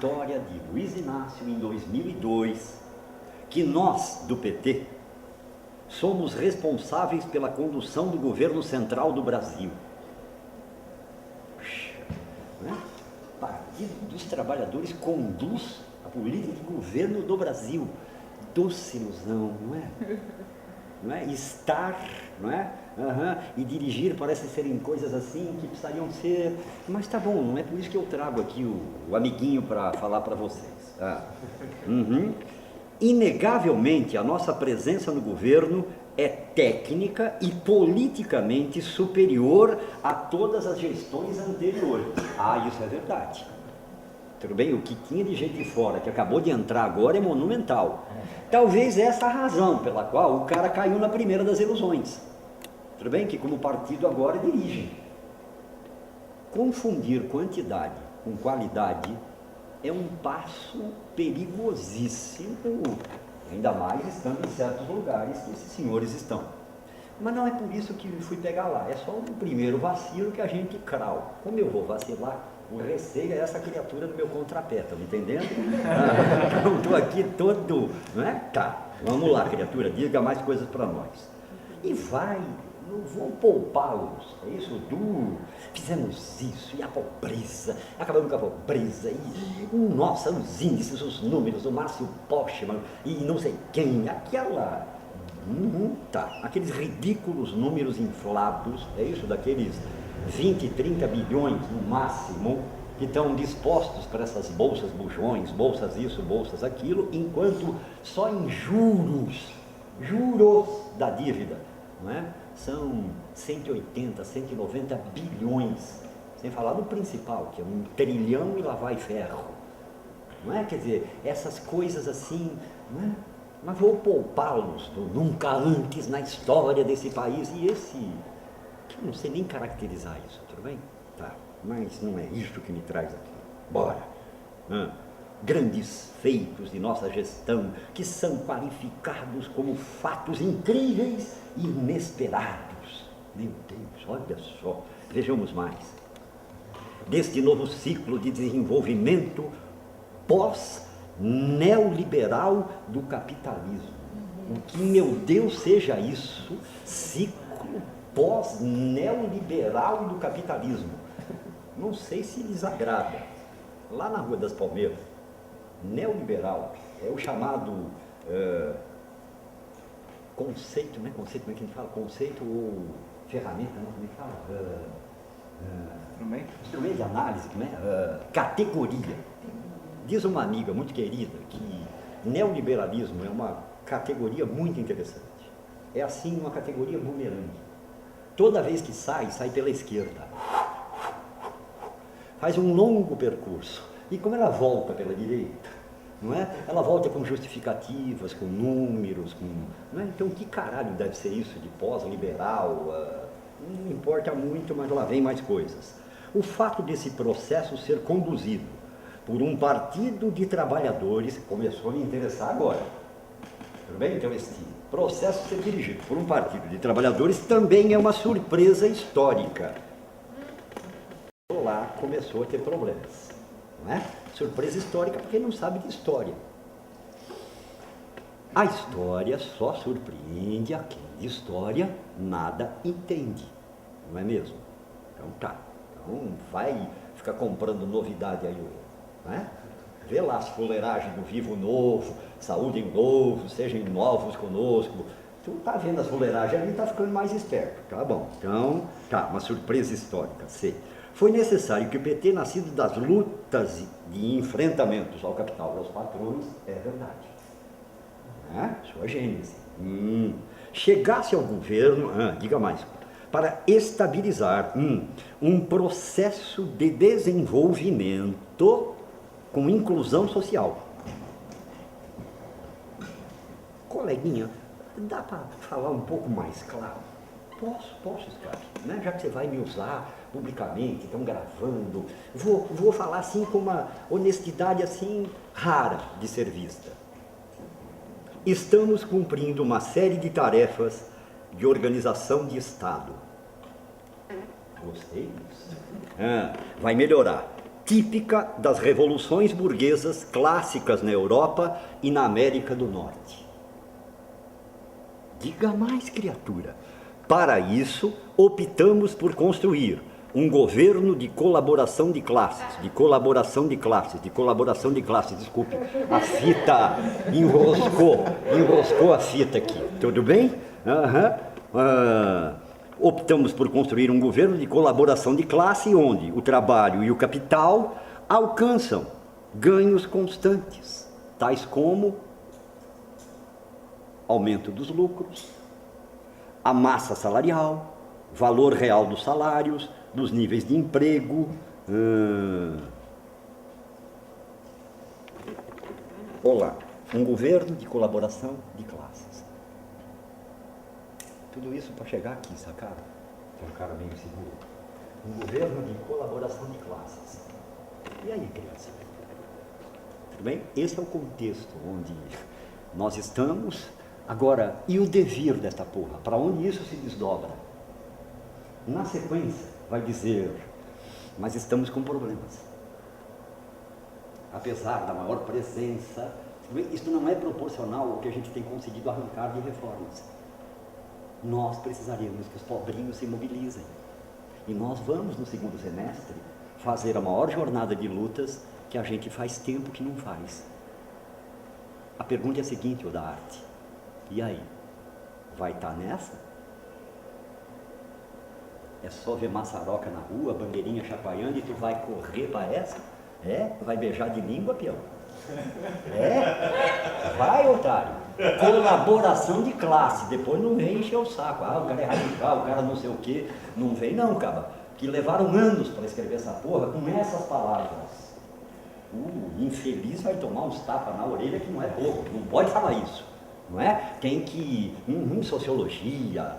vitória de Luiz Inácio em 2002 que nós, do PT, somos responsáveis pela condução do governo central do Brasil. Né? O Partido dos Trabalhadores conduz a política de governo do Brasil. Doce ilusão, não é? Não é? Estar, não é? E dirigir parece serem coisas assim que precisariam ser, mas tá bom, não é por isso que eu trago aqui o amiguinho para falar para vocês. Inegavelmente a nossa presença no governo é técnica e politicamente superior a todas as gestões anteriores. Isso é verdade. Tudo bem? O que tinha de gente de fora, que acabou de entrar agora, é monumental. Talvez essa a razão pela qual o cara caiu na primeira das ilusões. Tudo bem? Que como partido agora dirige. Confundir quantidade com qualidade é um passo perigosíssimo, ainda mais estando em certos lugares que esses senhores estão. Mas não é por isso que fui pegar lá, é só um primeiro vacilo que a gente crau. Como eu vou vacilar? O receio é essa criatura do meu contrapé, estão me entendendo? Então estou aqui todo, não é? Tá, vamos lá, criatura, diga mais coisas para nós. E vai, não vou poupá-los, é isso, fizemos isso, e a pobreza, acabamos com a pobreza, e nossa, os índices, os números, o Márcio Postman, e não sei quem, aqueles ridículos números inflados, é isso, daqueles 20, 30 bilhões no máximo, que estão dispostos para essas bolsas bujões, bolsas isso, bolsas aquilo, enquanto só em juros da dívida, não é? São 180, 190 bilhões, sem falar no principal, que é 1 trilhão e lá vai ferro, não é? Quer dizer, essas coisas assim, não é? Mas vou poupá-los do nunca antes na história desse país, e esse, que eu não sei nem caracterizar isso, tudo bem? Tá, mas não é isso que me traz aqui, bora! Grandes feitos de nossa gestão, que são qualificados como fatos incríveis e inesperados. Meu Deus, olha só, vejamos mais. Deste novo ciclo de desenvolvimento pós-neoliberal do capitalismo. O que, meu Deus, seja isso, ciclo pós-neoliberal do capitalismo. Não sei se lhes agrada. Lá na Rua das Palmeiras, neoliberal é o chamado conceito, não é conceito, como é que a gente fala? Conceito ou ferramenta, não, como é que fala? Instrumento de análise, como é? Categoria. Diz uma amiga muito querida que neoliberalismo é uma categoria muito interessante. É assim uma categoria bumerangue. Toda vez que sai pela esquerda. Faz um longo percurso. E como ela volta pela direita, não é? Ela volta com justificativas, com números, não é? Então que caralho deve ser isso de pós-liberal? Não importa muito, mas lá vem mais coisas. O fato desse processo ser conduzido por um partido de trabalhadores começou a me interessar agora. Tudo bem? Então esse processo ser dirigido por um partido de trabalhadores também é uma surpresa histórica. Lá começou a ter problemas, não é? Surpresa histórica porque não sabe de história. A história só surpreende a quem de história nada entende, não é mesmo? Então tá, então vai ficar comprando novidade aí, não é? Vê lá as fuleiragens do Vivo Novo, Saúde em Novo, sejam novos conosco. Tu tá vendo as fuleiragens ali, tá ficando mais esperto, tá bom? Então, tá, uma surpresa histórica, sei. Foi necessário que o PT, nascido das lutas de enfrentamentos ao capital e aos patrões, é verdade, né? Sua gênese, chegasse ao governo, diga mais, para estabilizar um processo de desenvolvimento com inclusão social. Coleguinha, dá para falar um pouco mais claro? Posso, Scarpe, né? Já que você vai me usar publicamente, estão gravando, vou falar assim com uma honestidade assim rara de ser vista. Estamos cumprindo uma série de tarefas de organização de Estado. Gostei disso. Vai melhorar. típica das revoluções burguesas clássicas na Europa e na América do Norte. Diga mais, criatura. Para isso, optamos por construir um governo de colaboração de classes, desculpe, a fita enroscou a fita aqui, tudo bem? Optamos por construir um governo de colaboração de classe onde o trabalho e o capital alcançam ganhos constantes, tais como aumento dos lucros, a massa salarial, valor real dos salários, dos níveis de emprego. Olá, um governo de colaboração de classes. Tudo isso para chegar aqui, sacaram? Tem um cara meio seguro. Um governo de colaboração de classes. E aí, criança? Tudo bem? Esse é o contexto onde nós estamos. Agora, e o devir desta porra? Para onde isso se desdobra? Na sequência, vai dizer, mas estamos com problemas. Apesar da maior presença, isso não é proporcional ao que a gente tem conseguido arrancar de reformas. Nós precisaremos que os pobrinhos se mobilizem. E nós vamos, no segundo semestre, fazer a maior jornada de lutas que a gente faz tempo que não faz. A pergunta é a seguinte, da arte. E aí? Vai estar nessa? É só ver maçaroca na rua, bandeirinha chacoalhando e tu vai correr para essa? Vai beijar de língua, peão? Vai, otário. Colaboração de classe. Depois não vem encher o saco. O cara é radical, o cara não sei o quê. Não vem não, cara. Que levaram anos para escrever essa porra com essas palavras. O infeliz vai tomar uns tapas na orelha que não é bobo. Não pode falar isso. Não é? Tem que, sociologia,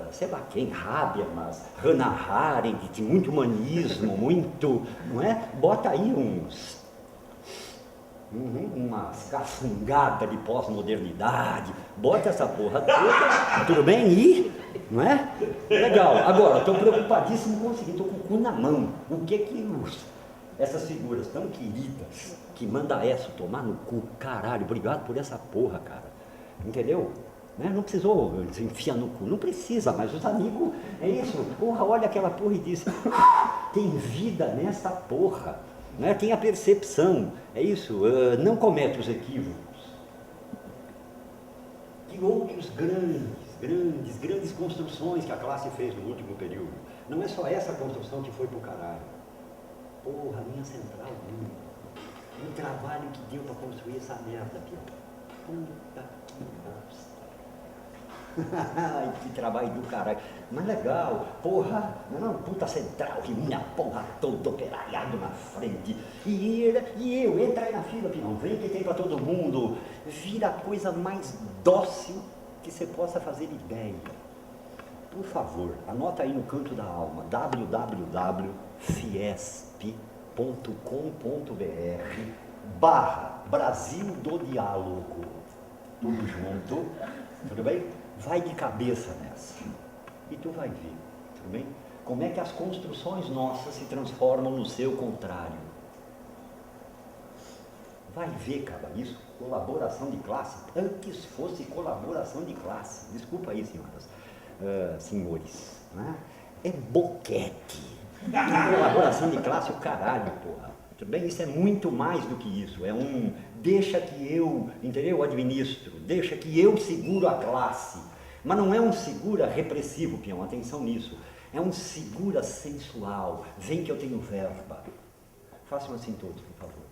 sei lá quem, Habermas, Hannah Arendt, muito humanismo, muito, não é? Bota aí umas cafungadas de pós-modernidade, bota essa porra toda, tudo bem? E, não é? Legal, agora, estou preocupadíssimo com o seguinte, estou com o cu na mão, o que essas figuras tão queridas, que manda essa tomar no cu, caralho, obrigado por essa porra, cara, entendeu? Não precisou se enfiar no cu, não precisa, mas os amigos, é isso, porra, olha aquela porra e diz, tem vida nessa porra, né? Tem a percepção, é isso, não comete os equívocos. Que outros grandes construções que a classe fez no último período, não é só essa construção que foi pro caralho. Porra, linha central, o trabalho que deu para construir essa merda, Pião. Puta que bosta. Ai, que trabalho do caralho. Mas legal, porra, não, puta central, que minha porra toda operariado na frente. E eu, entra aí na fila, Pião, vem que tem para todo mundo. Vira a coisa mais dócil que você possa fazer ideia. Por favor, anota aí no canto da alma, www.fiesp.com.br/Brasil do Diálogo. Tudo junto, tudo bem? Vai de cabeça nessa. E tu vai ver, tudo bem? Como é que as construções nossas se transformam no seu contrário. Vai ver, cara, isso, colaboração de classe, antes fosse colaboração de classe. Desculpa aí, senhoras. Senhores, né? É boquete. Colaboração de classe, o caralho, porra. Tudo bem? Isso é muito mais do que isso. É deixa que eu, entendeu? Administro, deixa que eu seguro a classe. Mas não é um segura repressivo, Pião, atenção nisso. É um segura sensual. Vem que eu tenho verba. Façam assim todos, por favor.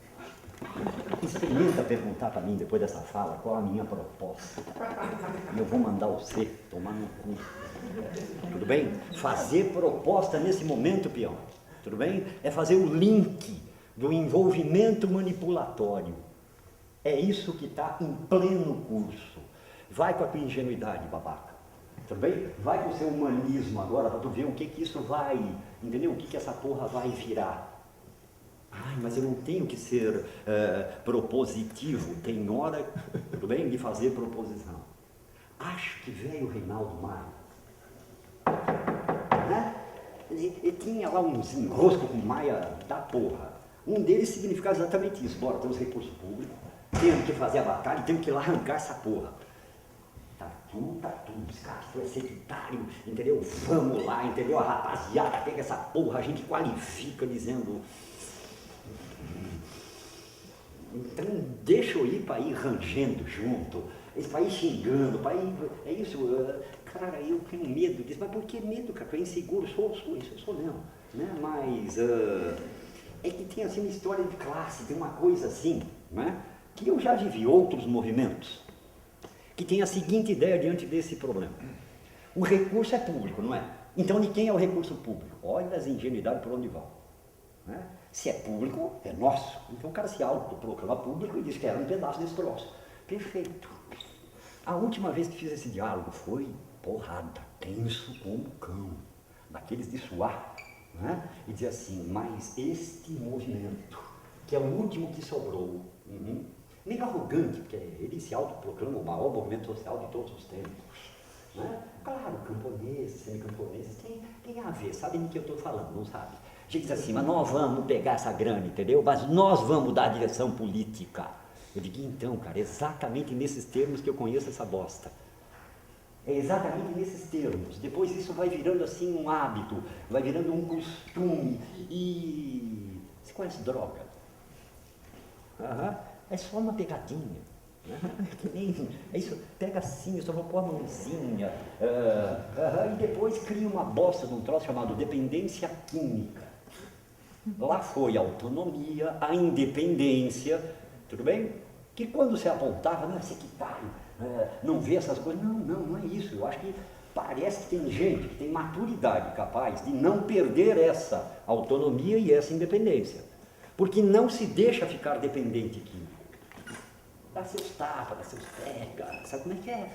Experimenta perguntar para mim, depois dessa fala, qual a minha proposta. E eu vou mandar você tomar no cu. Tudo bem? Fazer proposta nesse momento, Pião, tudo bem? É fazer o link do envolvimento manipulatório. É isso que está em pleno curso. Vai com a tua ingenuidade, babaca. Tudo bem? Vai com o seu humanismo agora para tu ver o que isso vai, entendeu? O que essa porra vai virar. Ai, mas eu não tenho que ser propositivo, tem hora, tudo bem, de fazer proposição. Acho que veio o Reinaldo Mário, né? E tinha lá uns enroscos com maia da porra. Um deles significava exatamente isso. Bora, temos recurso público, temos que fazer a batalha e temos que ir lá arrancar essa porra. Tá tudo, os caras, tu é secretário, entendeu? Vamos lá, entendeu? A rapaziada pega essa porra, a gente qualifica dizendo... Então deixa eu ir para ir rangendo junto, para ir xingando, para ir... É isso, cara, eu tenho medo disso. Mas por que medo, cara? Eu é inseguro, sou isso, eu sou mesmo. Né? Mas é que tem assim uma história de classe, tem uma coisa assim, né? Que eu já vivi outros movimentos, que tem a seguinte ideia diante desse problema. O recurso é público, não é? Então de quem é o recurso público? Olha as ingenuidades por onde vão. Né? Se é público, é nosso. Então o cara se autoproclama público e diz que era um pedaço desse troço. Perfeito. A última vez que fiz esse diálogo foi porrada, tenso como cão, daqueles de suar, né? E dizer assim, mas este movimento, que é o último que sobrou, meio arrogante, porque ele se autoproclama o maior movimento social de todos os tempos. Né? Claro, camponeses, semicamponeses, tem a ver, sabem do que eu estou falando, não sabe? A gente diz assim, mas nós vamos pegar essa grana, entendeu? Mas nós vamos dar a direção política. Eu digo, então, cara, exatamente nesses termos que eu conheço essa bosta. É exatamente nesses termos. Depois isso vai virando assim um hábito, vai virando um costume. E você conhece droga? É só uma pegadinha. Que nem, é isso, pega assim, eu só vou pôr a mãozinha. E depois cria uma bosta de um troço chamado dependência química. Lá foi a autonomia, a independência, tudo bem? Que quando você apontava, não é secretário, não vê essas coisas. Não é isso. Eu acho que parece que tem gente que tem maturidade capaz de não perder essa autonomia e essa independência. Porque não se deixa ficar dependente químico. Dá seus tapas, dá seus pega, sabe como é que é?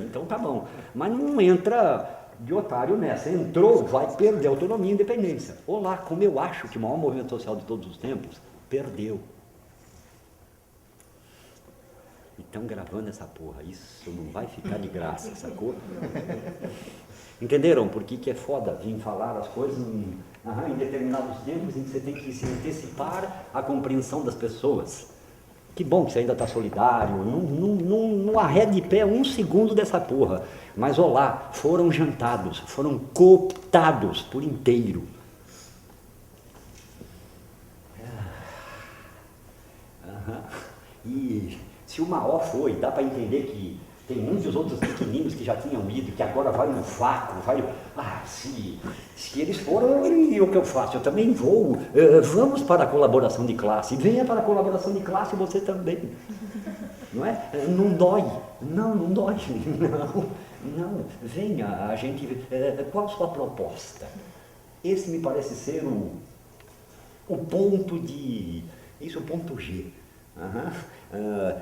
Então tá bom. Mas não entra de otário nessa. Entrou, vai perder autonomia e independência. Olá, como eu acho que o maior movimento social de todos os tempos perdeu. E estão gravando essa porra, isso não vai ficar de graça, sacou? Entenderam por que é foda vir falar as coisas em determinados tempos em que você tem que se antecipar à compreensão das pessoas? Que bom que você ainda está solidário, não arrede de pé um segundo dessa porra. Mas olá, foram jantados, foram cooptados por inteiro. E se o maior foi, dá para entender que tem muitos outros pequeninos que já tinham ido, que agora vai no vácuo, se eles foram, e o que eu faço? Eu também vou. Vamos para a colaboração de classe. Venha para a colaboração de classe você também. Não é? Não dói. Não dói. Não. Venha, a gente... qual a sua proposta? Esse me parece ser o ponto de... Isso é o ponto G.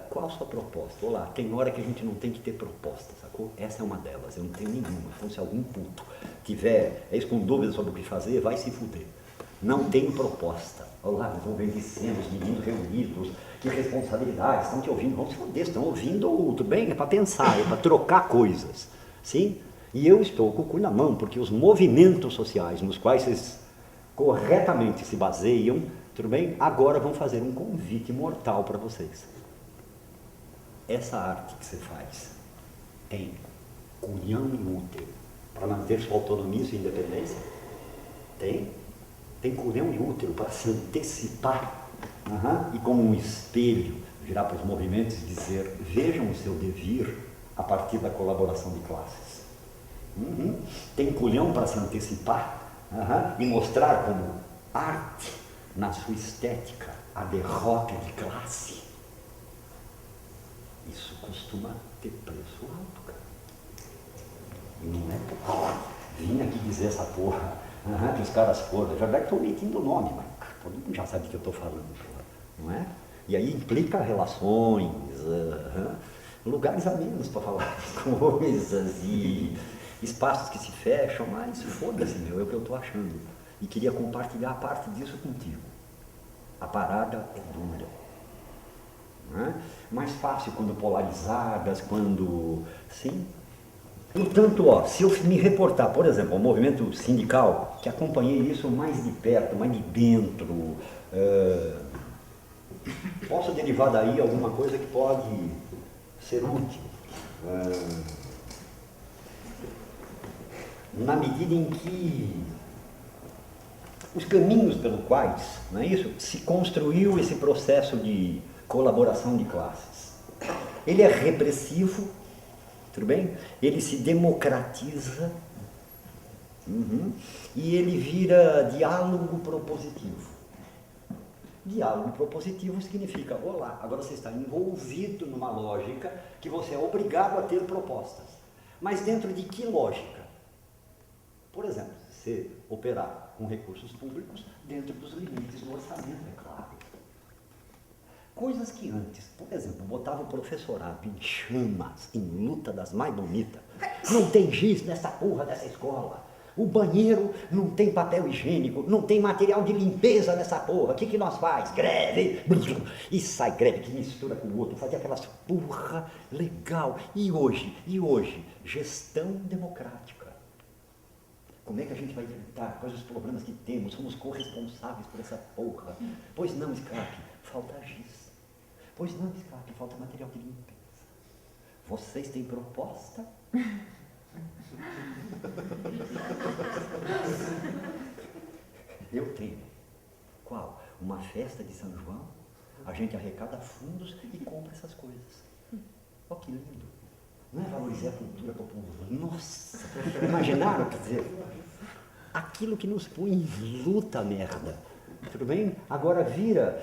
Qual a sua proposta? Olá, tem hora que a gente não tem que ter proposta, sacou? Essa é uma delas, eu não tenho nenhuma. Então se algum puto tiver com dúvidas sobre o que fazer, vai se fuder. Não tem proposta. Olá, nós vamos envelhecendo, os meninos reunidos, que responsabilidade, estão te ouvindo, vamos se fuder, estão ouvindo, tudo bem? É para pensar, é para trocar coisas, sim? E eu estou com o cu na mão, porque os movimentos sociais nos quais vocês corretamente se baseiam, tudo bem? Agora vão fazer um convite mortal para vocês. Essa arte que você faz tem culhão e útero para manter sua autonomia e sua independência? Tem culhão e útero para se antecipar e como um espelho virar para os movimentos e dizer, vejam o seu devir a partir da colaboração de classes. Tem culhão para se antecipar e mostrar como arte na sua estética a derrota de classe. Isso costuma ter preço alto, cara. E não é porra. Vim aqui dizer essa porra que os caras foram. Já estou metendo o nome, mas todo mundo já sabe do que eu estou falando, porra. Não é? E aí implica relações, lugares a menos para falar de coisas e espaços que se fecham, mas foda-se, é o que eu estou achando. E queria compartilhar parte disso contigo. A parada é dura. Mais fácil quando polarizadas, quando... Sim, Portanto, ó, se eu me reportar, por exemplo, ao movimento sindical, que acompanhei isso mais de perto, mais de dentro, posso derivar daí alguma coisa que pode ser útil. Na medida em que os caminhos pelos quais, não é isso, se construiu esse processo de colaboração de classes. Ele é repressivo, tudo bem? Ele se democratiza, e ele vira diálogo propositivo. Diálogo propositivo significa, olá, agora você está envolvido numa lógica que você é obrigado a ter propostas. Mas dentro de que lógica? Por exemplo, você operar com recursos públicos dentro dos limites do orçamento, é claro. Coisas que antes, por exemplo, botava o professorado em chamas, em luta das mais bonitas. Não tem giz nessa porra dessa escola. O banheiro não tem papel higiênico, não tem material de limpeza nessa porra. O que nós faz? Greve! E sai greve que mistura com o outro, fazia aquelas porra legal. E hoje, gestão democrática. Como é que a gente vai enfrentar? Quais os problemas que temos? Somos corresponsáveis por essa porra. Pois não, Scap, falta giz. Pois não, Scap, falta material de limpeza. Vocês têm proposta? Eu tenho. Qual? Uma festa de São João, a gente arrecada fundos e compra essas coisas. Olha que lindo. Não é valorizar a cultura popular. Nossa, imaginaram, quer dizer, aquilo que nos põe em luta, merda. Tudo bem? Agora vira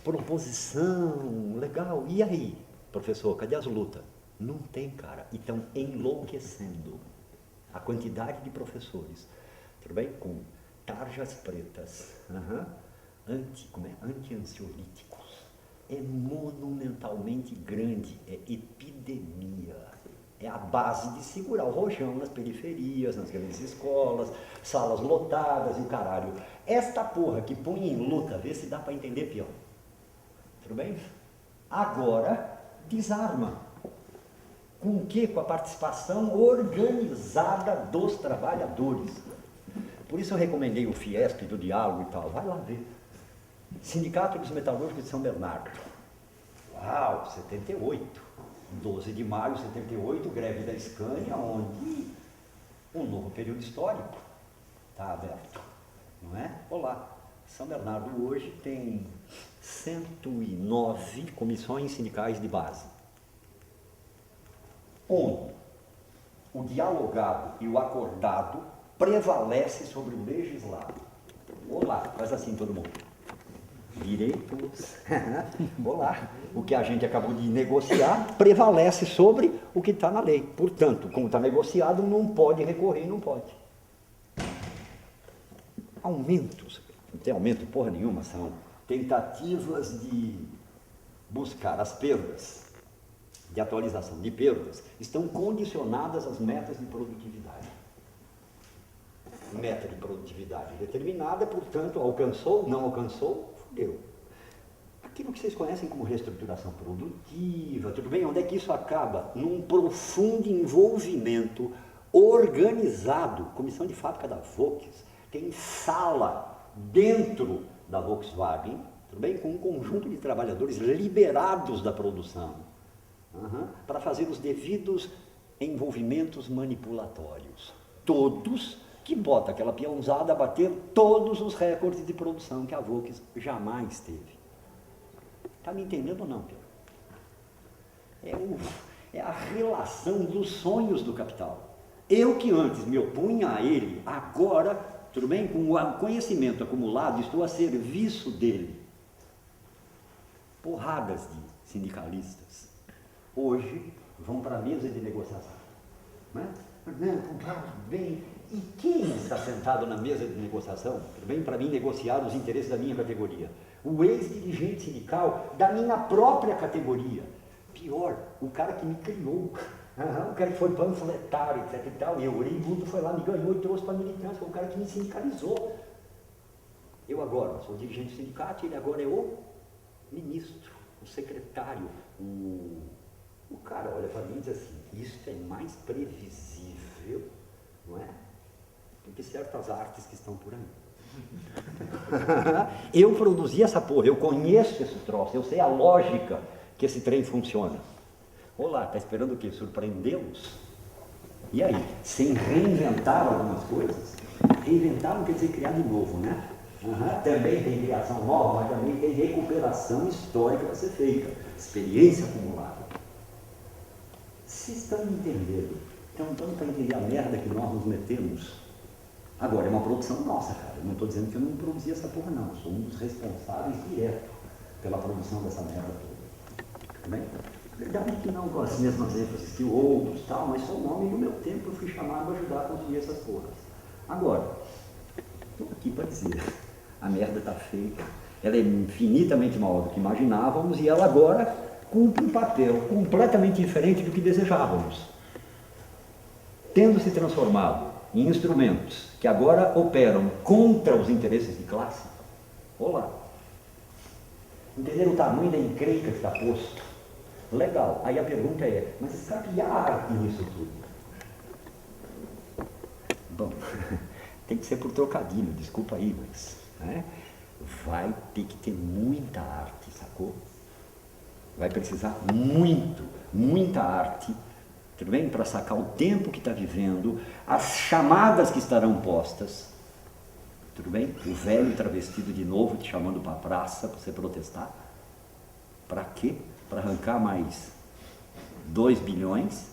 proposição, legal. E aí, professor, cadê as lutas? Não tem, cara. E estão enlouquecendo. A quantidade de professores, tudo bem? Com tarjas pretas, anti-ansiolíticos. É monumentalmente grande, é epidemia. É a base de segurar o rojão nas periferias, nas grandes escolas, salas lotadas e o caralho. Esta porra que põe em luta, vê se dá para entender pior. Tudo bem? Agora, desarma. Com o quê? Com a participação organizada dos trabalhadores. Por isso eu recomendei o Fiesp do diálogo e tal. Vai lá ver. Sindicato dos Metalúrgicos de São Bernardo. Uau, 78. 12 de maio de 78, greve da Scania, onde um novo período histórico está aberto. Não é? Olá. São Bernardo hoje tem 109 comissões sindicais de base. Onde o dialogado e o acordado prevalece sobre o legislado. Olá, faz assim todo mundo. Direitos. Olá. O que a gente acabou de negociar prevalece sobre o que está na lei. Portanto, como está negociado, não pode recorrer, não pode. Aumentos, não tem aumento porra nenhuma, são tentativas de buscar as perdas, de atualização de perdas, estão condicionadas às metas de produtividade. Meta de produtividade determinada, portanto, alcançou, não alcançou, fudeu. Aquilo que vocês conhecem como reestruturação produtiva, tudo bem? Onde é que isso acaba? Num profundo envolvimento organizado. Comissão de fábrica da Volkswagen tem sala dentro da Volkswagen, tudo bem? Com um conjunto de trabalhadores liberados da produção, para fazer os devidos envolvimentos manipulatórios. Todos que bota aquela peãozada a bater todos os recordes de produção que a Volkswagen jamais teve. Está me entendendo ou não, Pedro? É a relação dos sonhos do capital. Eu que antes me opunha a ele, agora, tudo bem, com o conhecimento acumulado, estou a serviço dele. Porradas de sindicalistas hoje vão para a mesa de negociação. Não é? Bem, e quem está sentado na mesa de negociação, tudo bem, para mim negociar os interesses da minha categoria? O ex-dirigente sindical da minha própria categoria. Pior, o cara que me criou, o cara que foi panfletário, etc e tal, e o Oribundo foi lá, me ganhou e trouxe para a militância, foi o cara que me sindicalizou. Eu agora sou dirigente do sindicato, ele agora é o ministro, o secretário, o cara olha para mim e diz assim, isso é mais previsível, não é? Do que certas artes que estão por aí. Eu produzi essa porra, eu conheço esse troço, eu sei a lógica que esse trem funciona. Olá, tá esperando o quê? Surpreendê-los? E aí? Sem reinventar algumas coisas? Reinventar não quer dizer criar de novo, né? Também tem criação nova, mas também tem recuperação histórica para ser feita, experiência acumulada. Vocês estão entendendo? Estão dando para entender a merda que nós nos metemos? Agora, é uma produção nossa, cara. Eu não estou dizendo que eu não produzi essa porra, não. Eu sou um dos responsáveis direto pela produção dessa merda toda. Tudo bem? Verdade que não com as mesmas ênfases que outros, tal, mas sou um homem do meu tempo, eu fui chamado a ajudar a conseguir essas porras. Agora, estou aqui para dizer, a merda está feita, ela é infinitamente maior do que imaginávamos e ela agora cumpre um papel completamente diferente do que desejávamos. Tendo se transformado em instrumentos que agora operam contra os interesses de classe, olá, entenderam o tamanho da encrenca que está posto? Legal, aí a pergunta é, mas sabe que arte nisso tudo? Bom, tem que ser por trocadilho, desculpa aí, mas né, vai ter que ter muita arte, sacou? Vai precisar muita arte, tudo bem? Para sacar o tempo que está vivendo, as chamadas que estarão postas, tudo bem? O velho travestido de novo te chamando para a praça para você protestar. Para quê? Para arrancar mais 2 bilhões,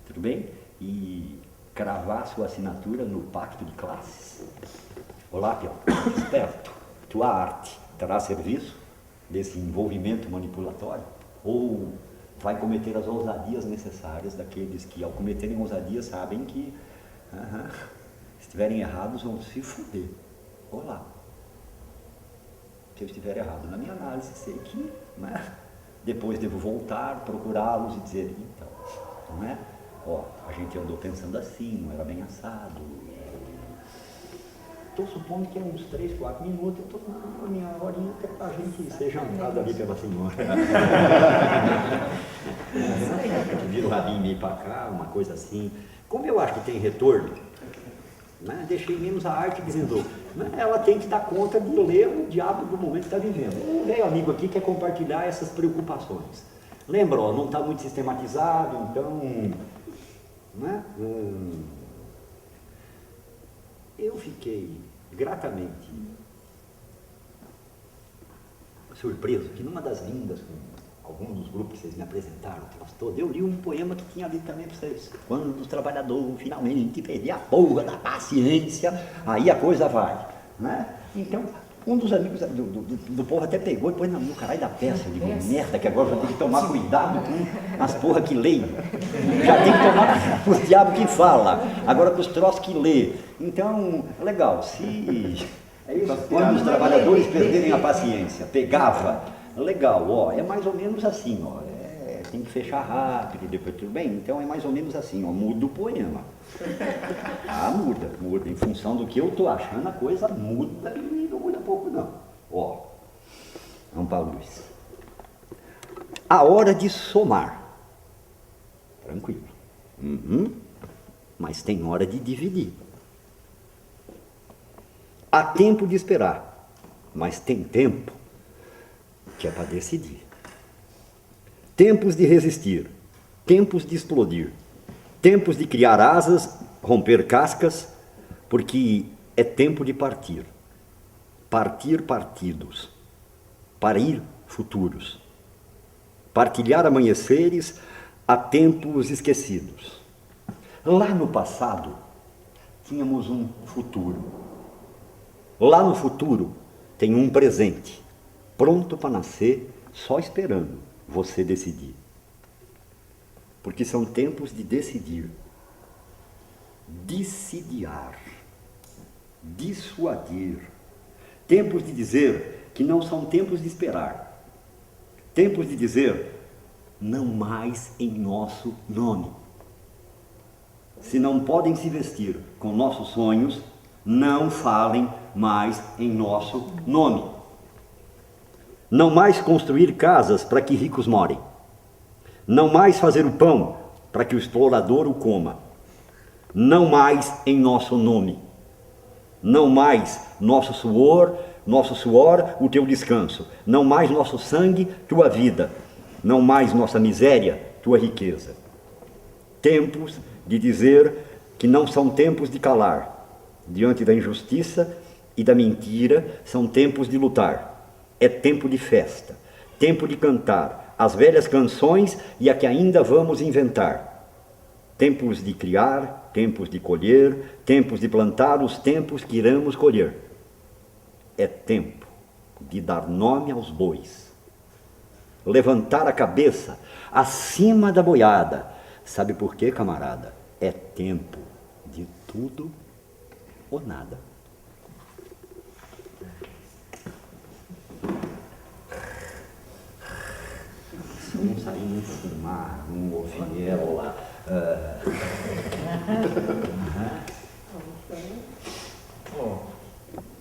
tudo bem? E cravar sua assinatura no pacto de classes. Olá, Pião, esperto, tua arte terá serviço desse envolvimento manipulatório? Ou vai cometer as ousadias necessárias daqueles que, ao cometerem ousadias, sabem que, se estiverem errados, vão se fuder? Olá. Se eu estiver errado na minha análise, sei que, né? Depois devo voltar, procurá-los e dizer, então, não é? Ó, a gente andou pensando assim, não era bem assado. Estou supondo que é uns 3, 4 minutos, eu estou na minha horinha para a gente ser jantado ali pela senhora. Vira o rabinho meio para cá, uma coisa assim. Como eu acho que tem retorno, né? Deixei menos a arte dizendo, né? Ela tem que dar conta de ler o diabo do momento que está vivendo. Um velho amigo aqui quer compartilhar essas preocupações. Lembra, ó, não está muito sistematizado, então, né? Eu fiquei gratamente surpreso que numa das vindas com algum dos grupos que vocês me apresentaram, eu li um poema que tinha ali também para vocês. Quando o trabalhador finalmente perder a porra da paciência, aí a coisa vai, né? Então, um dos amigos do povo até pegou e pôs no caralho da peça. Eu digo, merda, que agora já tem que tomar cuidado com as porra que leem. Já tem que tomar com os diabos que fala. Agora com os troços que lê. Então, legal, se quando os trabalhadores perderem a paciência, pegava, legal, ó, é mais ou menos assim, ó, tem que fechar rápido, depois tudo bem, então é mais ou menos assim, ó, muda o poema. Muda, em função do que eu tô achando, a coisa muda e não muda pouco não. Ó, vamos para a luz. A hora de somar, tranquilo, mas tem hora de dividir. Há tempo de esperar, mas tem tempo que é para decidir. Tempos de resistir, tempos de explodir, tempos de criar asas, romper cascas, porque é tempo de partir. Partir partidos, parir futuros. Partilhar amanheceres a tempos esquecidos. Lá no passado, tínhamos um futuro. Lá no futuro, tem um presente, pronto para nascer, só esperando você decidir. Porque são tempos de decidir, dissidiar, dissuadir. Tempos de dizer que não são tempos de esperar. Tempos de dizer, não mais em nosso nome. Se não podem se vestir com nossos sonhos, não falem mais em nosso nome. Não mais construir casas para que ricos morem. Não mais fazer o pão para que o explorador o coma. Não mais em nosso nome. Não mais nosso suor, o teu descanso. Não mais nosso sangue, tua vida. Não mais nossa miséria, tua riqueza. Tempos de dizer que não são tempos de calar. Diante da injustiça e da mentira, são tempos de lutar. É tempo de festa, tempo de cantar as velhas canções e a que ainda vamos inventar. Tempos de criar, tempos de colher, tempos de plantar os tempos que iremos colher. É tempo de dar nome aos bois. Levantar a cabeça acima da boiada. Sabe por quê, camarada? É tempo de tudo ou nada. Se não sair um fumar, um oviela.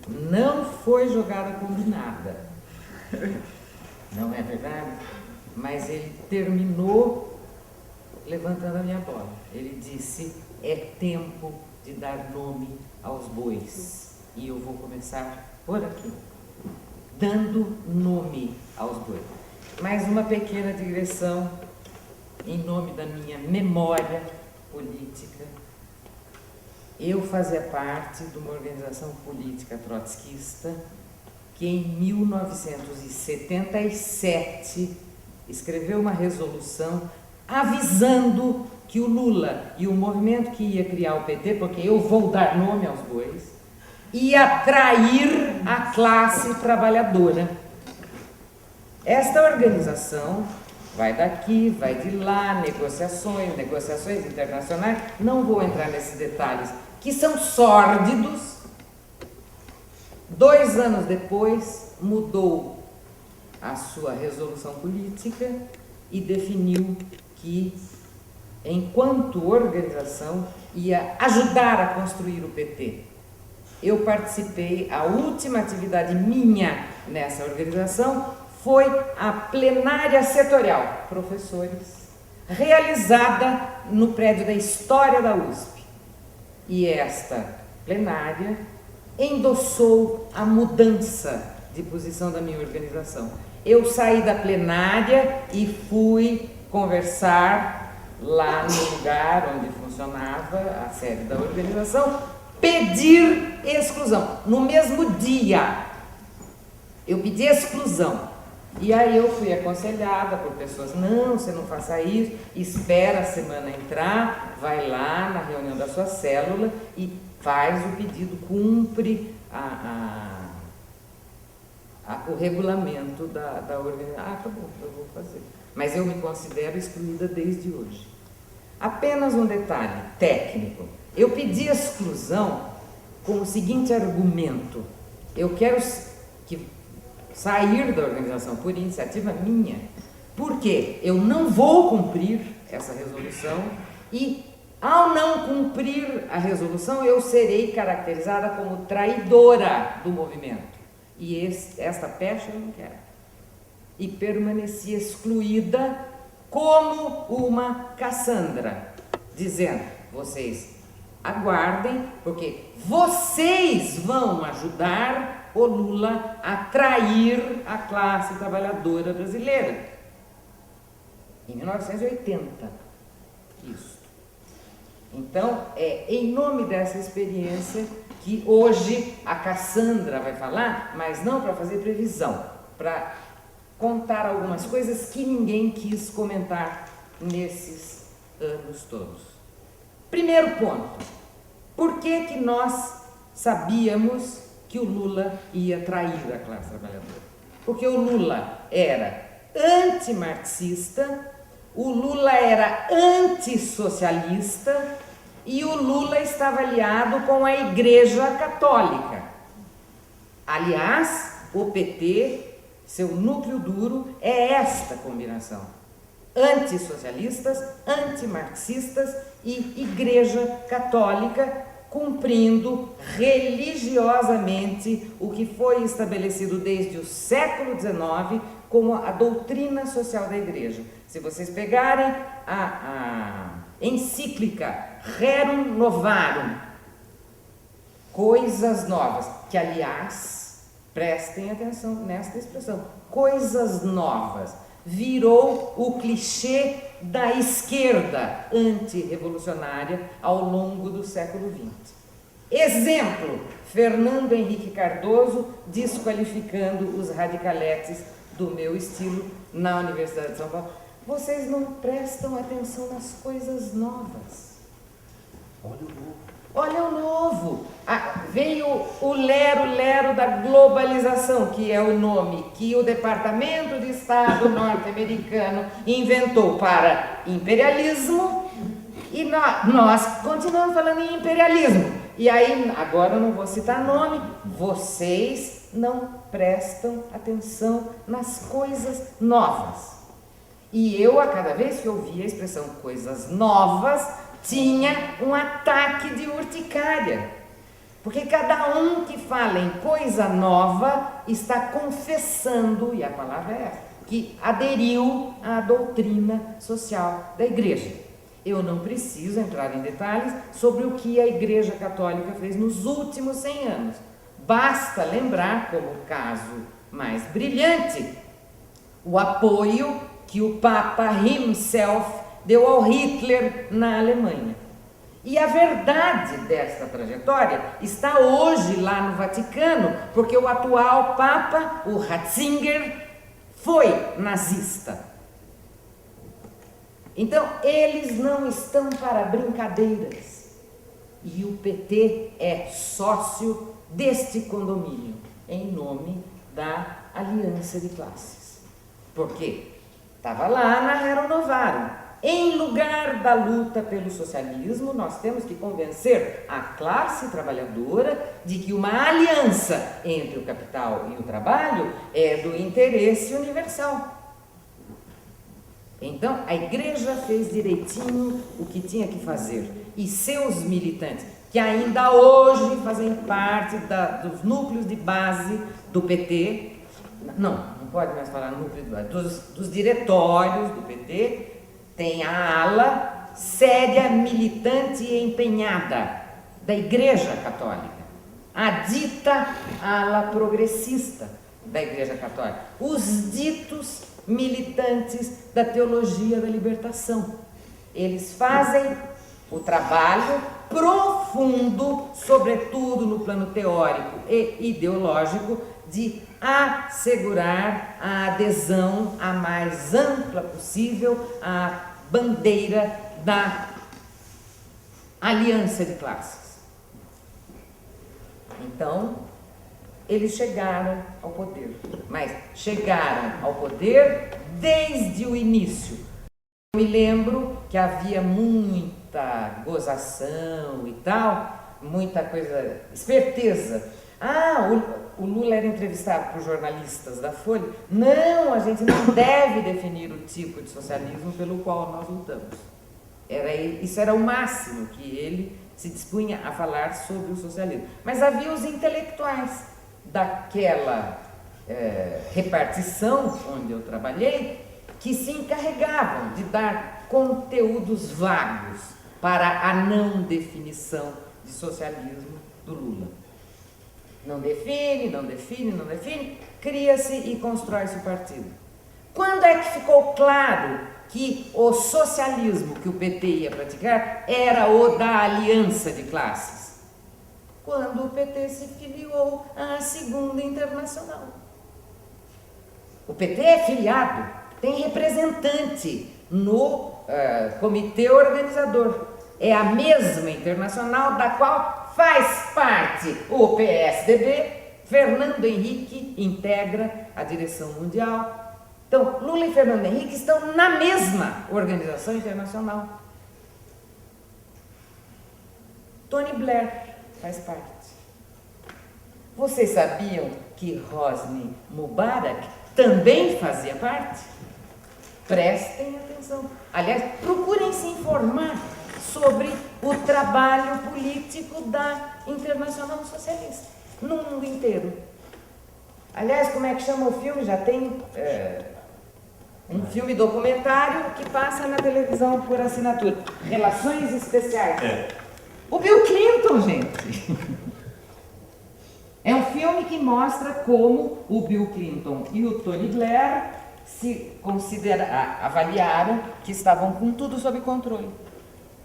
Não foi jogada combinada, não é verdade? Mas ele terminou levantando a minha bola. Ele disse: é tempo de dar nome aos bois. E eu vou começar por aqui, dando nome aos bois. Mais uma pequena digressão em nome da minha memória política. Eu fazia parte de uma organização política trotskista que em 1977 escreveu uma resolução avisando que o Lula e o movimento que ia criar o PT, porque eu vou dar nome aos bois, ia atrair a classe trabalhadora. Esta organização vai daqui, vai de lá, negociações internacionais, não vou entrar nesses detalhes, que são sórdidos. 2 anos depois, mudou a sua resolução política e definiu que, enquanto organização, ia ajudar a construir o PT. Eu participei, a última atividade minha nessa organização foi a plenária setorial, professores, realizada no prédio da História da USP. E esta plenária endossou a mudança de posição da minha organização. Eu saí da plenária e fui conversar lá no lugar onde funcionava a sede da organização, pedir exclusão. No mesmo dia, eu pedi exclusão. E aí eu fui aconselhada por pessoas: não, você não faça isso, espera a semana entrar, vai lá na reunião da sua célula e faz o pedido, cumpre o regulamento da organização. Ah, tá bom, eu vou fazer. Mas eu me considero excluída desde hoje. Apenas um detalhe técnico. Eu pedi exclusão com o seguinte argumento: eu quero sair da organização por iniciativa minha, porque eu não vou cumprir essa resolução e, ao não cumprir a resolução, eu serei caracterizada como traidora do movimento. E esta pecha eu não quero. E permaneci excluída como uma Cassandra, dizendo: vocês aguardem, porque vocês vão ajudar o Lula a atrair a classe trabalhadora brasileira. Em 1980, isso. Então, é em nome dessa experiência que hoje a Cassandra vai falar, mas não para fazer previsão, para contar algumas coisas que ninguém quis comentar nesses anos todos. Primeiro ponto: por que nós sabíamos que o Lula ia trair a classe trabalhadora? Porque o Lula era antimarxista, o Lula era antissocialista e o Lula estava aliado com a Igreja Católica. Aliás, o PT, seu núcleo duro, é esta combinação: antissocialistas, antimarxistas e Igreja Católica, cumprindo religiosamente o que foi estabelecido desde o século XIX como a doutrina social da Igreja. Se vocês pegarem a encíclica Rerum Novarum, coisas novas, que aliás, prestem atenção nesta expressão, coisas novas, virou o clichê da esquerda antirrevolucionária ao longo do século XX. Exemplo, Fernando Henrique Cardoso desqualificando os radicaletes do meu estilo na Universidade de São Paulo. Vocês não prestam atenção nas coisas novas. Olha o novo. Olha o novo. Veio o lero-lero da globalização, que é o nome que o Departamento de Estado norte-americano inventou para imperialismo, e nós continuamos falando em imperialismo. E aí, agora eu não vou citar nome, vocês não prestam atenção nas coisas novas. E eu, a cada vez que ouvia a expressão coisas novas, tinha um ataque de urticária. Porque cada um que fala em coisa nova está confessando, e a palavra é essa, que aderiu à doutrina social da Igreja. Eu não preciso entrar em detalhes sobre o que a Igreja Católica fez nos últimos 100 anos. Basta lembrar, como caso mais brilhante, o apoio que o Papa himself deu ao Hitler na Alemanha. E a verdade dessa trajetória está hoje lá no Vaticano, porque o atual Papa, o Ratzinger, foi nazista. Então, eles não estão para brincadeiras. E o PT é sócio deste condomínio, em nome da Aliança de Classes. Por quê? Estava lá na Rerum Novarum. Em lugar da luta pelo socialismo, nós temos que convencer a classe trabalhadora de que uma aliança entre o capital e o trabalho é do interesse universal. Então, a Igreja fez direitinho o que tinha que fazer. E seus militantes, que ainda hoje fazem parte dos núcleos de base do PT, não pode mais falar núcleo de base, dos diretórios do PT, tem a ala séria, militante e empenhada da Igreja Católica, a dita ala progressista da Igreja Católica, os ditos militantes da teologia da libertação. Eles fazem o trabalho profundo, sobretudo no plano teórico e ideológico, de assegurar a adesão a mais ampla possível à bandeira da aliança de classes. Então, eles chegaram ao poder, mas chegaram ao poder desde o início. Eu me lembro que havia muita gozação e tal, muita coisa, esperteza. O Lula era entrevistado por jornalistas da Folha. Não, a gente não deve definir o tipo de socialismo pelo qual nós lutamos. Isso era o máximo que ele se dispunha a falar sobre o socialismo. Mas havia os intelectuais daquela repartição onde eu trabalhei, que se encarregavam de dar conteúdos vagos para a não definição de socialismo do Lula. Não define, cria-se e constrói-se o partido. Quando é que ficou claro que o socialismo que o PT ia praticar era o da aliança de classes? Quando o PT se filiou à Segunda Internacional. O PT é filiado, tem representante no comitê organizador. É a mesma internacional da qual faz parte o PSDB. Fernando Henrique integra a direção mundial. Então, Lula e Fernando Henrique estão na mesma organização internacional. Tony Blair faz parte. Vocês sabiam que Hosni Mubarak também fazia parte? Prestem atenção. Aliás, procurem se informar sobre o trabalho político da Internacional Socialista no mundo inteiro. Aliás, como é que chama o filme? Já tem Um filme documentário que passa na televisão por assinatura. Relações Especiais. O Bill Clinton, gente. É um filme que mostra como o Bill Clinton e o Tony Blair se avaliaram que estavam com tudo sob controle.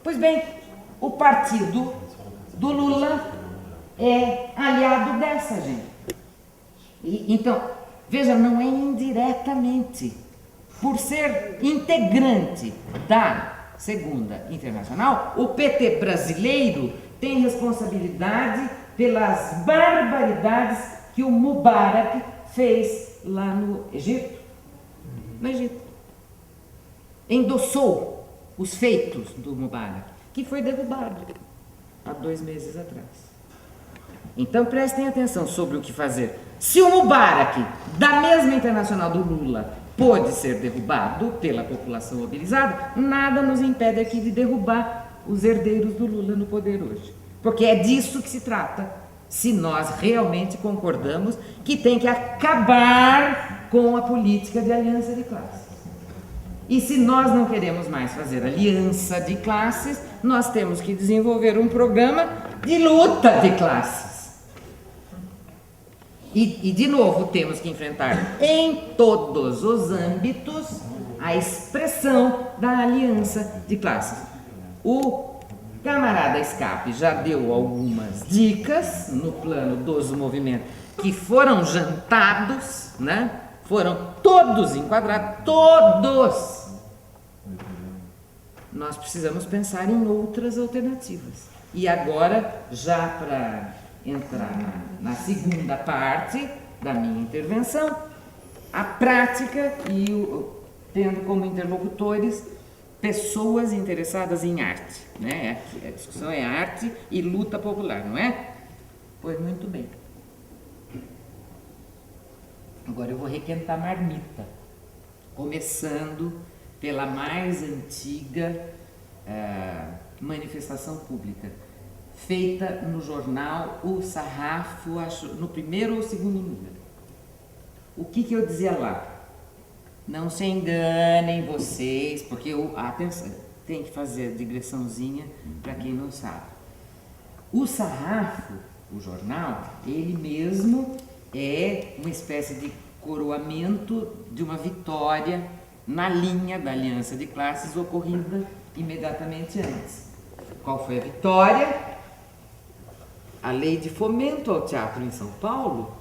Pois bem, o partido do Lula é aliado dessa gente. Então, veja, não é indiretamente. Por ser integrante da Segunda Internacional, o PT brasileiro tem responsabilidade pelas barbaridades que o Mubarak fez lá no Egito. No Egito. Endossou os feitos do Mubarak, que foi derrubado há 2 meses atrás. Então prestem atenção sobre o que fazer. Se o Mubarak, da mesma Internacional do Lula, pôde ser derrubado pela população mobilizada, nada nos impede aqui de derrubar os herdeiros do Lula no poder hoje. Porque é disso que se trata, se nós realmente concordamos que tem que acabar com a política de aliança de classes. E se nós não queremos mais fazer aliança de classes, nós temos que desenvolver um programa de luta de classes. E de novo, temos que enfrentar em todos os âmbitos a expressão da aliança de classes. O camarada Scapi já deu algumas dicas no plano dos movimentos que foram jantados, né? Foram todos enquadrados, todos. Nós precisamos pensar em outras alternativas. E agora, já para entrar na segunda parte da minha intervenção, a prática e tendo como interlocutores pessoas interessadas em arte, né? A discussão é arte e luta popular, não é? Pois muito bem. Agora eu vou requentar a marmita, começando pela mais antiga manifestação pública, feita no jornal O Sarrafo, acho, no 1º ou 2º número. O que eu dizia lá? Não se enganem vocês, porque atenção, tem que fazer a digressãozinha para quem não sabe. O Sarrafo, o jornal, ele mesmo é uma espécie de coroamento de uma vitória na linha da aliança de classes ocorrida imediatamente antes. Qual foi a vitória? A Lei de Fomento ao Teatro em São Paulo,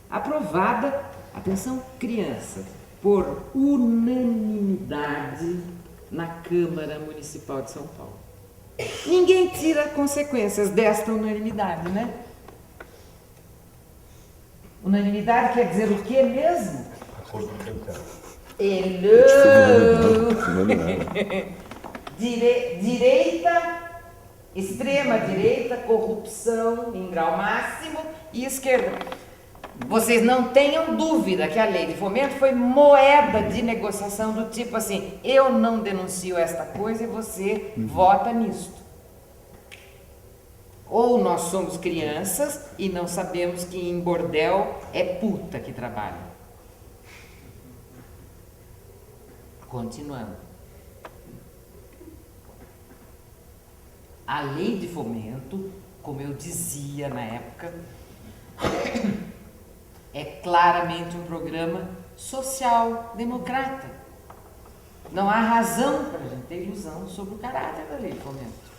aprovada, atenção, crianças, por unanimidade na Câmara Municipal de São Paulo. Ninguém tira consequências desta unanimidade, né? Unanimidade quer dizer o quê mesmo? Hello! Direita, extrema direita, corrupção em grau máximo e esquerda. Vocês não tenham dúvida que a lei de fomento foi moeda de negociação do tipo assim, eu não denuncio esta coisa e você vota nisto. Ou nós somos crianças e não sabemos que em bordel é puta que trabalha. Continuando. A lei de fomento, como eu dizia na época, é claramente um programa social-democrata. Não há razão para a gente ter ilusão sobre o caráter da lei de fomento.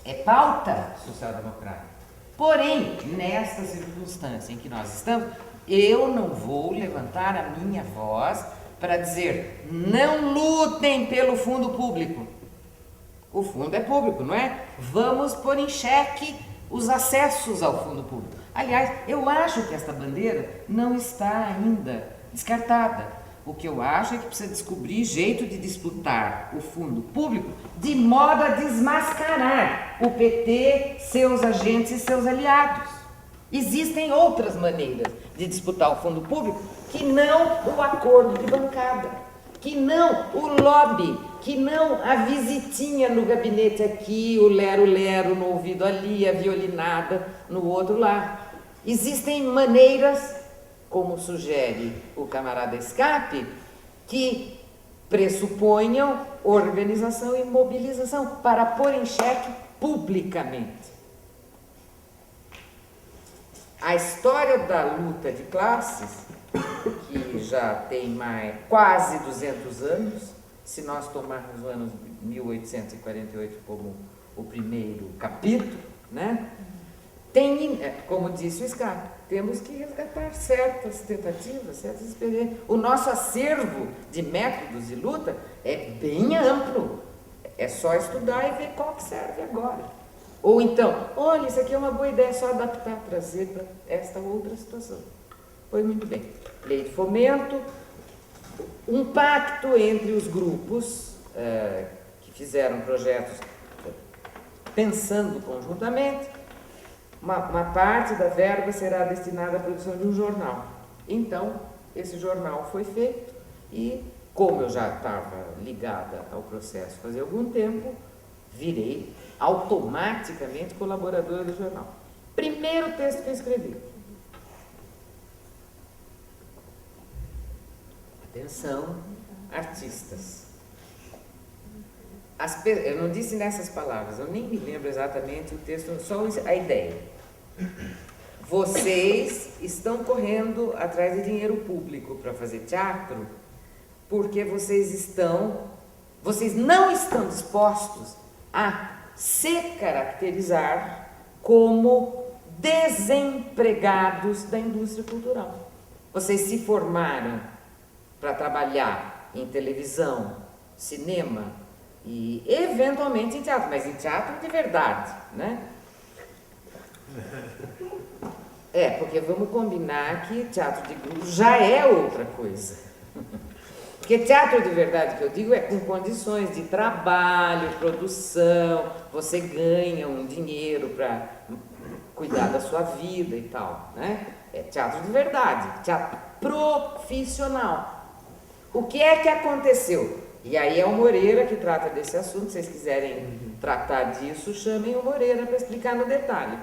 É pauta social-democrata. Porém, nesta circunstância em que nós estamos, eu não vou levantar a minha voz para dizer, não lutem pelo fundo público. O fundo é público, não é? Vamos pôr em xeque os acessos ao fundo público. Aliás, eu acho que esta bandeira não está ainda descartada. O que eu acho é que precisa descobrir jeito de disputar o fundo público de modo a desmascarar o PT, seus agentes e seus aliados. Existem outras maneiras de disputar o fundo público que não o acordo de bancada, que não o lobby, que não a visitinha no gabinete aqui, o lero-lero no ouvido ali, a violinada no outro lá. Existem maneiras, como sugere o camarada Scapi, que pressuponham organização e mobilização para pôr em xeque publicamente. A história da luta de classes, que já tem quase 200 anos, se nós tomarmos o ano 1848 como o primeiro capítulo, né? Tem, como disse o Scarpa, temos que resgatar certas tentativas, certas experiências. O nosso acervo de métodos de luta é bem amplo. É só estudar e ver qual que serve agora. Ou então, olha, isso aqui é uma boa ideia, é só adaptar, trazer para esta outra situação. Foi muito bem. Lei de fomento, um pacto entre os grupos que fizeram projetos pensando conjuntamente. Uma parte da verba será destinada à produção de um jornal. Então, esse jornal foi feito e, como eu já estava ligada ao processo fazia algum tempo, virei automaticamente colaboradora do jornal. Primeiro texto que eu escrevi. Atenção, artistas. Eu não disse nessas palavras, eu nem me lembro exatamente o texto, só a ideia. Vocês estão correndo atrás de dinheiro público para fazer teatro porque vocês não estão dispostos a se caracterizar como desempregados da indústria cultural. Vocês se formaram para trabalhar em televisão, cinema e eventualmente em teatro, mas em teatro de verdade, né? Porque vamos combinar que teatro de grupo já é outra coisa. Porque teatro de verdade, que eu digo, é com condições de trabalho, produção, você ganha um dinheiro para cuidar da sua vida e tal, né? É teatro de verdade, teatro profissional. O que é que aconteceu? E aí é o Moreira que trata desse assunto, se vocês quiserem tratar disso, chamem o Moreira para explicar no detalhe.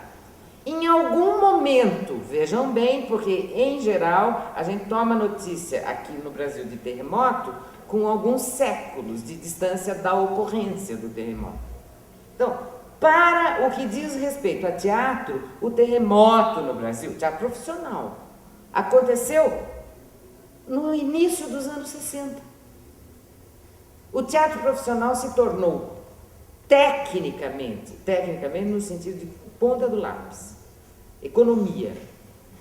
Em algum momento, vejam bem, porque em geral a gente toma notícia aqui no Brasil de terremoto com alguns séculos de distância da ocorrência do terremoto. Então, para o que diz respeito a teatro, o terremoto no Brasil, teatro profissional, aconteceu no início dos anos 60. O teatro profissional se tornou tecnicamente no sentido de ponta do lápis, economia,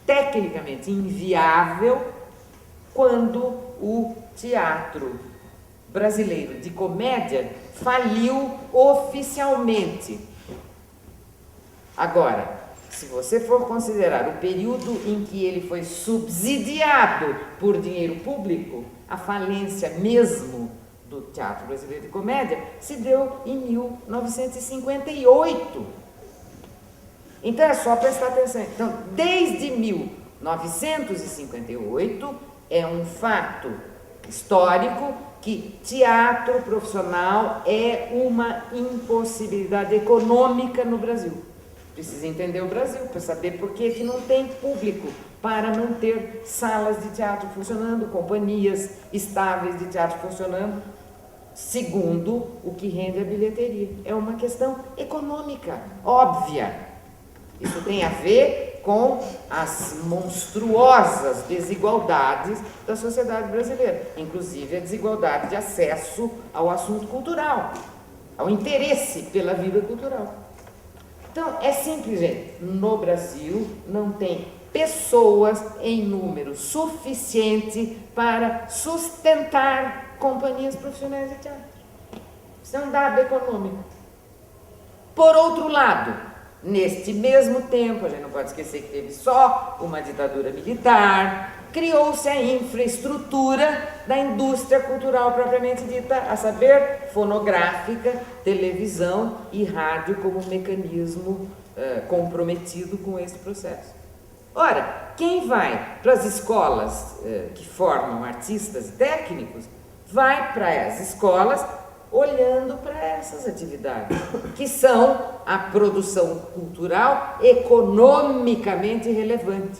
tecnicamente inviável quando o teatro brasileiro de comédia faliu oficialmente. Agora, se você for considerar o período em que ele foi subsidiado por dinheiro público, a falência mesmo do teatro brasileiro de comédia se deu em 1958. Então é só prestar atenção. Então, desde 1958 é um fato histórico que teatro profissional é uma impossibilidade econômica no Brasil. Precisa entender o Brasil para saber por que não tem público para manter salas de teatro funcionando, companhias estáveis de teatro funcionando, segundo o que rende a bilheteria. É uma questão econômica, óbvia. Isso tem a ver com as monstruosas desigualdades da sociedade brasileira, inclusive a desigualdade de acesso ao assunto cultural, ao interesse pela vida cultural. Então, é simples, gente. No Brasil não tem pessoas em número suficiente para sustentar companhias profissionais de teatro. Isso é um dado econômico. Por outro lado, neste mesmo tempo, a gente não pode esquecer que teve só uma ditadura militar, criou-se a infraestrutura da indústria cultural propriamente dita, a saber, fonográfica, televisão e rádio como mecanismo comprometido com esse processo. Ora, quem vai para as escolas que formam artistas e técnicos, vai para as escolas olhando para essas atividades, que são a produção cultural economicamente relevante.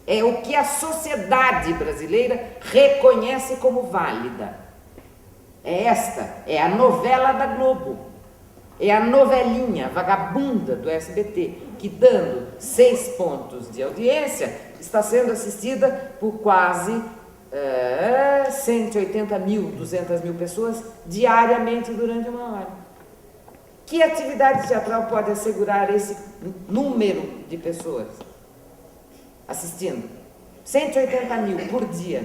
É o que a sociedade brasileira reconhece como válida. É a novela da Globo. É a novelinha vagabunda do SBT, que dando 6 pontos de audiência, está sendo assistida por quase 180 mil, 200 mil pessoas diariamente durante 1 hora. Que atividade teatral pode assegurar esse número de pessoas assistindo? 180 mil por dia.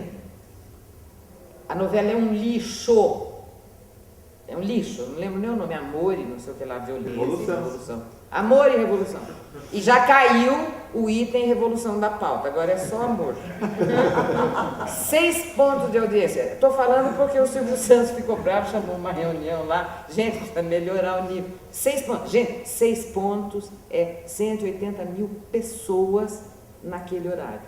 A novela é um lixo. É um lixo, eu não lembro nem o nome, Amor e não sei o que lá, Violência e Revolução. Amor e Revolução. E já caiu o item Revolução da pauta, agora é só amor. 6 pontos de audiência. Estou falando porque o Silvio Santos ficou bravo, chamou uma reunião lá. Gente, para melhorar o nível. 6 pontos. Gente, 6 pontos é 180 mil pessoas naquele horário.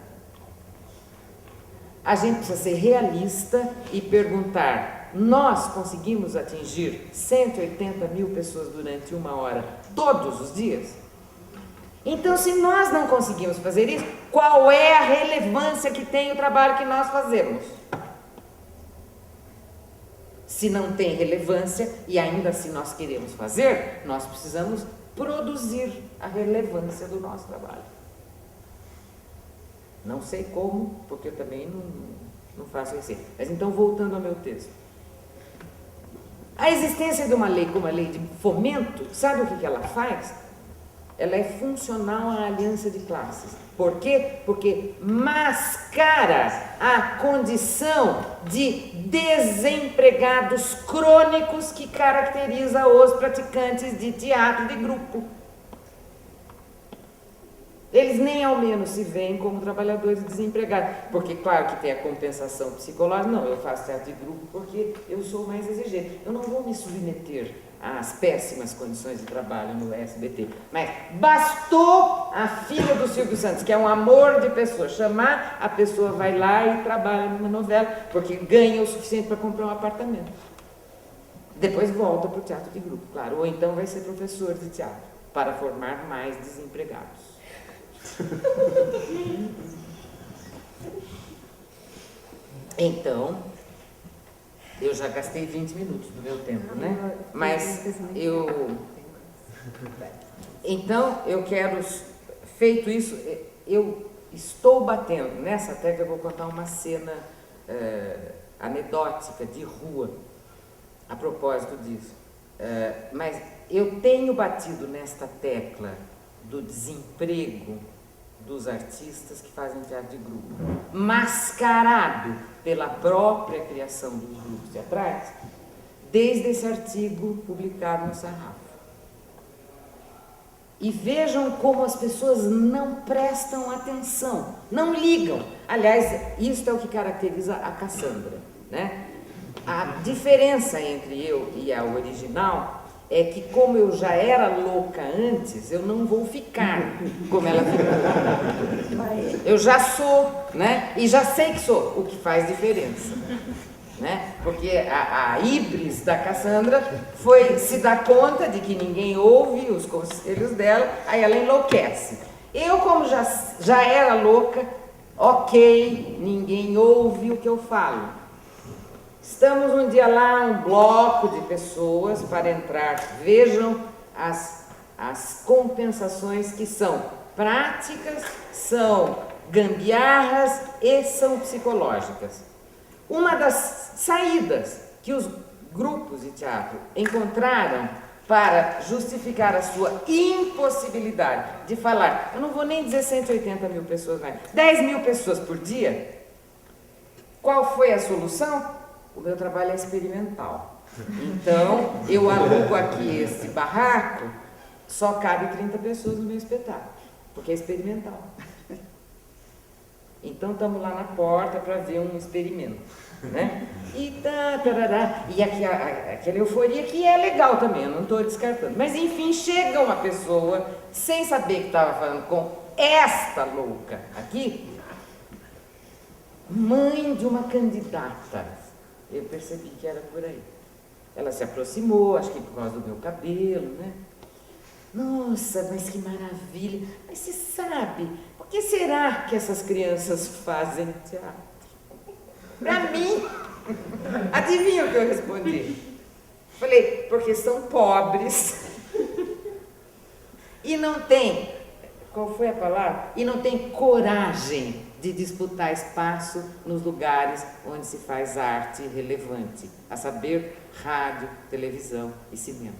A gente precisa ser realista e perguntar: nós conseguimos atingir 180 mil pessoas durante 1 hora, todos os dias? Então, se nós não conseguimos fazer isso, qual é a relevância que tem o trabalho que nós fazemos? Se não tem relevância, e ainda assim nós queremos fazer, nós precisamos produzir a relevância do nosso trabalho. Não sei como, porque eu também não faço receita. Mas então, voltando ao meu texto. A existência de uma lei como a lei de fomento, sabe o que ela faz? Ela é funcional à aliança de classes. Por quê? Porque mascara a condição de desempregados crônicos que caracteriza os praticantes de teatro de grupo. Eles nem ao menos se veem como trabalhadores desempregados, porque claro que tem a compensação psicológica. Não, eu faço teatro de grupo porque eu sou mais exigente, eu não vou me submeter às péssimas condições de trabalho no SBT, mas bastou a filha do Silvio Santos, que é um amor de pessoa, chamar, a pessoa vai lá e trabalha numa novela, porque ganha o suficiente para comprar um apartamento. Depois volta para o teatro de grupo, claro, ou então vai ser professor de teatro, para formar mais desempregados. Então, eu já gastei 20 minutos do meu tempo, né? Mas então, eu quero, feito isso, eu estou batendo nessa tecla. Eu vou contar uma cena anedótica de rua a propósito disso. Mas eu tenho batido nesta tecla do desemprego dos artistas que fazem teatro de grupo, mascarado pela própria criação dos grupos teatrais, desde esse artigo publicado no Sarrafo. E vejam como as pessoas não prestam atenção, não ligam. Aliás, isso é o que caracteriza a Cassandra, né? A diferença entre eu e a original é que, como eu já era louca antes, eu não vou ficar como ela ficou. Eu já sou, né? E já sei que sou, o que faz diferença, né? Porque a híbris da Cassandra foi se dar conta de que ninguém ouve os conselhos dela, aí ela enlouquece. Eu, como já era louca, ok, ninguém ouve o que eu falo. Estamos um dia lá, um bloco de pessoas para entrar. Vejam as compensações que são práticas, são gambiarras e são psicológicas. Uma das saídas que os grupos de teatro encontraram para justificar a sua impossibilidade de falar, eu não vou nem dizer 180 mil pessoas, mas 10 mil pessoas por dia. Qual foi a solução? O meu trabalho é experimental. Então, eu alugo aqui esse barraco, só cabe 30 pessoas no meu espetáculo, porque é experimental. Então, estamos lá na porta para ver um experimento, né? E e aquela euforia que é legal também, eu não estou descartando. Mas, enfim, chega uma pessoa, sem saber que estava falando com esta louca aqui, mãe de uma candidata. Eu percebi que era por aí. Ela se aproximou, acho que por causa do meu cabelo, né? Nossa, mas que maravilha! Mas você sabe, por que será que essas crianças fazem teatro? Para mim, adivinha o que eu respondi? Falei, porque são pobres e não tem, qual foi a palavra? E não tem coragem de disputar espaço nos lugares onde se faz arte relevante, a saber, rádio, televisão e cinema.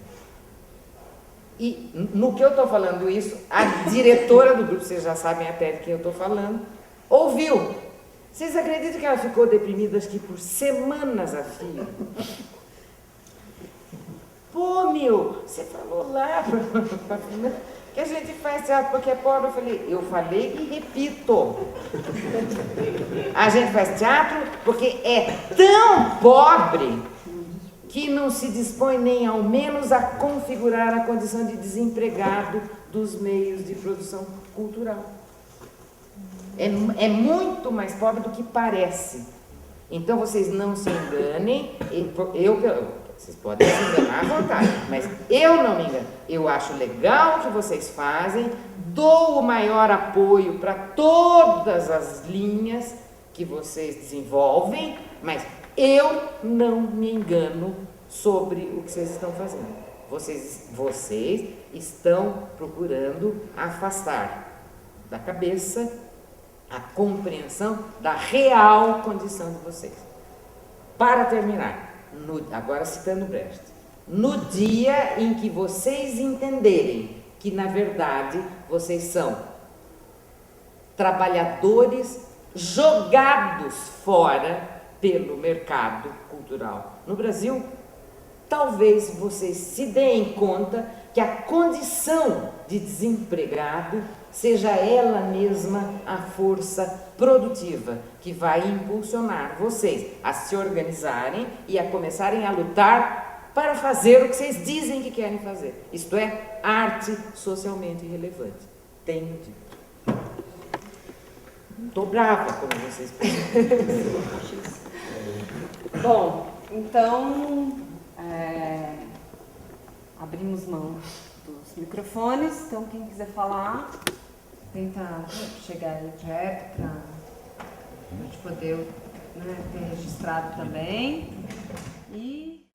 E no que eu estou falando isso, a diretora do grupo, vocês já sabem até de quem eu estou falando, ouviu. Vocês acreditam que ela ficou deprimida, acho que por semanas a fio? Pô, meu, você falou lá que a gente faz teatro porque é pobre. Eu falei e repito. A gente faz teatro porque é tão pobre que não se dispõe nem ao menos a configurar a condição de desempregado dos meios de produção cultural. É muito mais pobre do que parece. Então vocês não se enganem, vocês podem se enganar à vontade, mas eu não me engano. Eu acho legal o que vocês fazem, dou o maior apoio para todas as linhas que vocês desenvolvem, mas eu não me engano sobre o que vocês estão fazendo. Vocês estão procurando afastar da cabeça a compreensão da real condição de vocês. Para terminar, agora citando Brecht, no dia em que vocês entenderem que, na verdade, vocês são trabalhadores jogados fora pelo mercado cultural no Brasil, talvez vocês se deem conta que a condição de desempregado seja ela mesma a força produtiva que vai impulsionar vocês a se organizarem e a começarem a lutar para fazer o que vocês dizem que querem fazer. Isto é, arte socialmente relevante. Tenho dito. Estou brava, como vocês percebem. Bom, então abrimos mão dos microfones, então quem quiser falar, tenta chegar aí perto para a gente poder ter registrado também e